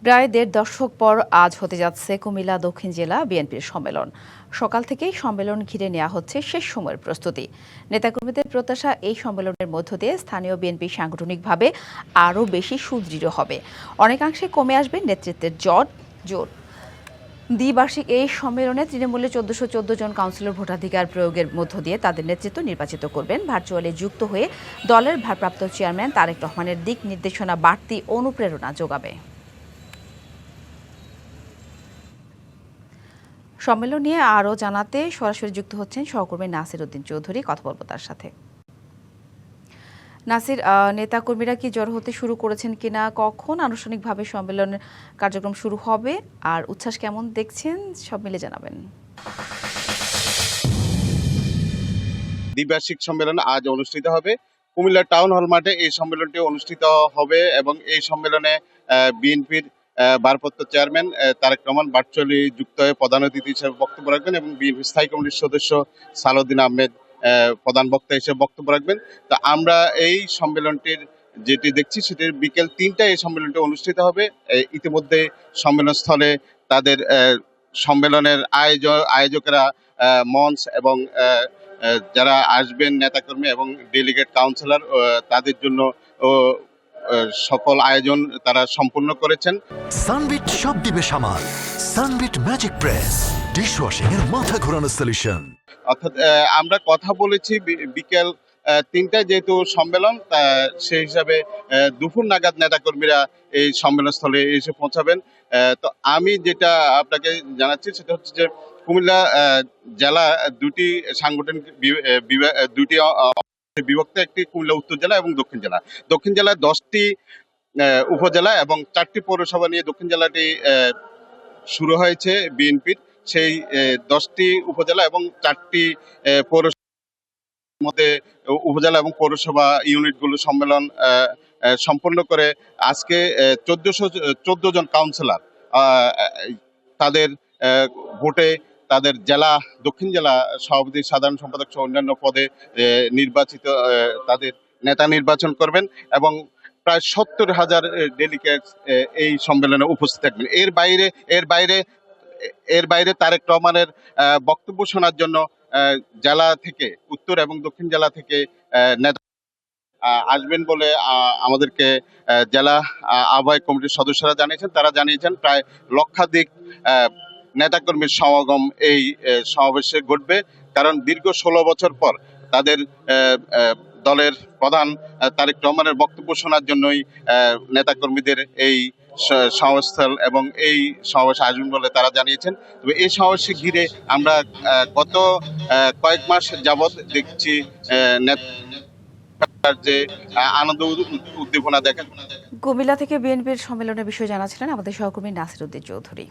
প্রায় দেড় দশক পর আজ হতে যাচ্ছে কুমিল্লা দক্ষিণ জেলা বিএনপির সম্মেলন। সকাল থেকেই সম্মেলন ঘিরে নেওয়া হচ্ছে শেষ সময়ের প্রস্তুতি। নেতাকর্মীদের প্রত্যাশা, এই সম্মেলনের মধ্য দিয়ে স্থানীয় বিএনপি সাংগঠনিকভাবে আরও বেশি সুদৃঢ় হবে, অনেকাংশে কমে আসবে নেতৃত্বের জোট। দ্বিবার্ষিক এই সম্মেলনে তৃণমূলে ১৪১৪ জন কাউন্সিলর ভোটাধিকার প্রয়োগের মধ্য দিয়ে তাদের নেতৃত্ব নির্বাচিত করবেন। ভার্চুয়ালি যুক্ত হয়ে দলের ভারপ্রাপ্ত চেয়ারম্যান তারেক রহমানের দিক নির্দেশনা বাড়তি অনুপ্রেরণা যোগাবে। সম্মেলন নিয়ে আরও জানাতে সরাসরি যুক্ত হচ্ছেন সহকর্মী নাসির উদ্দিন চৌধুরী। কথা বলবো তার সাথে। নাসির, নেতাকর্মীরা কি জড়ো হতে শুরু করেছেন কিনা, কখন আনুষ্ঠানিকভাবে সম্মেলনের কার্যক্রম শুরু হবে, আর উচ্ছ্বাস কেমন দেখছেন, সব মিলে জানাবেন। দ্বিবার্ষিক সম্মেলন আজ অনুষ্ঠিত হবে কুমিল্লা টাউন হল মাঠে। এই সম্মেলনটি অনুষ্ঠিত হবে এবং এই সম্মেলনে বিএনপির ভারপ্রাপ্ত চেয়ারম্যান তারেক রহমান ভার্চুয়ালি যুক্ত হয়ে প্রধান অতিথি হিসেবে বক্তব্য রাখবেন এবং বিএনপি স্থায়ী কমিটির সদস্য সালাউদ্দিন আহমেদ প্রধান বক্তা হিসেবে বক্তব্য রাখবেন। তো আমরা এই সম্মেলনটির যেটি দেখছি সেটির বিকেল ৩টায় এই সম্মেলনটি অনুষ্ঠিত হবে। ইতিমধ্যে সম্মেলন স্থলে তাদের সম্মেলনের আয়োজকেরা মঞ্চ এবং যারা আসবেন নেতাকর্মী এবং ডেলিগেট কাউন্সিলর তাদের জন্য সকল আয়োজন তারা সম্পূর্ণ করেছেন। সানবিট সব দিবে সামাল। সানবিট ম্যাজিক প্রেস ডিশওয়াশিং এর মাথা ঘোরানো সলিউশন। অর্থাৎ আমরা কথা বলেছি বিকেল ৩টায় যেহেতু সম্মেলন, সেই হিসাবে দুপুর নাগাদ নেতাকর্মীরা এই সম্মেলন স্থলে এসে পৌঁছাবেন। তো আমি যেটা আপনাকে জানাচ্ছি সেটা হচ্ছে যে কুমিল্লা জেলা দুটি সাংগঠনিক দুটি বিভক্ত, একটি কুমিল্লা উত্তর জেলা এবং দক্ষিণ জেলা। দক্ষিণ জেলায় 10টি উপজেলা এবং 4টি পৌরসভা নিয়ে দক্ষিণ জেলাটি শুরু হয়েছে বিএনপির। সেই 10টি উপজেলা এবং 4টি পৌরসভার মধ্যে উপজেলা এবং পৌরসভা ইউনিটগুলো সম্মেলন সম্পন্ন করে আজকে ১৪১৪ জন কাউন্সিলর তাদের ভোটে তাদের জেলা দক্ষিণ জেলা সভাপতি, সাধারণ সম্পাদক সহ অন্যান্য পদে নির্বাচিত তাদের নেতা নির্বাচন করবেন এবং প্রায় ৭০,০০০ ডেলিগেট এই সম্মেলনে উপস্থিত থাকবেন। এর বাইরে তারেক রহমানের বক্তব্য শোনার জন্য জেলা থেকে, উত্তর এবং দক্ষিণ জেলা থেকে নেতা আসবেন বলে আমাদেরকে জেলা আহ্বায়ক কমিটির সদস্যরা জানিয়েছেন। তারা জানিয়েছেন প্রায় লক্ষাধিক নেতাকর্মীর সমাগম এই সমাবেশে ঘটবে, কারণ দীর্ঘ ১৬ বছর পর তাদের দলের প্রধান তারেক রহমানের বক্তব্য শোনার জন্যই নেতাকর্মীদের এই সমাবেশস্থল এবং এই সমাবেশে আসবেন বলে তারা জানিয়েছেন। তবে এই সমাবেশকে ঘিরে আমরা গত কয়েক মাস যাবৎ দেখছি যে আনন্দ উদ্দীপনা দেখা। কুমিল্লা থেকে বিএনপির সম্মেলনের বিষয়ে জানাচ্ছিলেন আমাদের সহকর্মী নাসির উদ্দিন চৌধুরী।